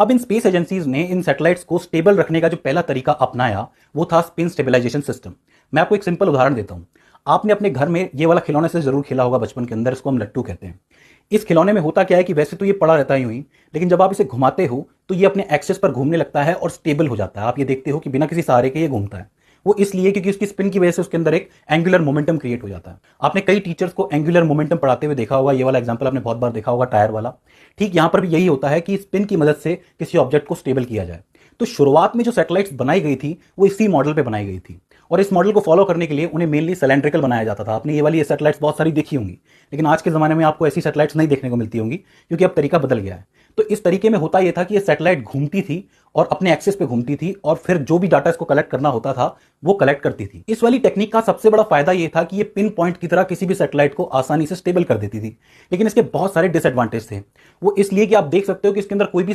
अब in space agencies ने इन satellites को स्टेबल रखने का जो पहला तरीका अपनाया वो था स्पिन स्टेबलाइजेशन सिस्टम। मैं आपको एक सिंपल उदाहरण देता हूं। आपने अपने घर में ये वाला खिलौने से जरूर खेला होगा बचपन के अंदर, इसको हम लट्टू कहते हैं। इस खिलौने में होता क्या है कि वैसे तो ये पड़ा रहता है यूं ही, लेकिन जब आप इसे घुमाते हो तो ये अपने एक्सेस पर घूमने लगता है और स्टेबल हो जाता है। आप ये देखते हो कि बिना किसी सहारे के ये घूमता है। वो इसलिए क्योंकि उसकी स्पिन की वजह से उसके अंदर एक एंगुलर मोमेंटम क्रिएट हो जाता है। आपने कई टीचर्स को एंगुलर मोमेंटम पढ़ाते हुए देखा होगा। ये वाला एग्जांपल आपने बहुत बार देखा होगा, टायर वाला। ठीक यहां पर भी यही होता है कि स्पिन की मदद से किसी ऑब्जेक्ट को स्टेबल किया जाए। तो शुरुआत में जो सैटेलाइट्स बनाई गई थी वो इसी मॉडल पे बनाई गई थी, और इस मॉडल को फॉलो करने के लिए उन्हें मेनली सिलेंड्रिकल बनाया जाता था। आपने ये वाली सैटेलाइट्स बहुत सारी देखी होंगी, लेकिन आज के ज़माने में आपको ऐसी सैटेलाइट्स नहीं देखने को मिलती होंगी, क्योंकि अब तरीका बदल गया है। तो इस तरीके में होता यह था कि ये सैटेलाइट घूमती थी और अपने एक्सेस पे घूमती थी, और फिर जो भी डाटा इसको कलेक्ट करना होता था वो कलेक्ट करती थी। इस वाली टेक्निक का सबसे बड़ा फायदा यह था कि ये पिन पॉइंट की तरह किसी भी सैटेलाइट को आसानी से स्टेबल कर देती थी। लेकिन इसके बहुत सारे डिसएडवांटेज थे। वो इसलिए कि आप देख सकते हो कि इसके अंदर कोई भी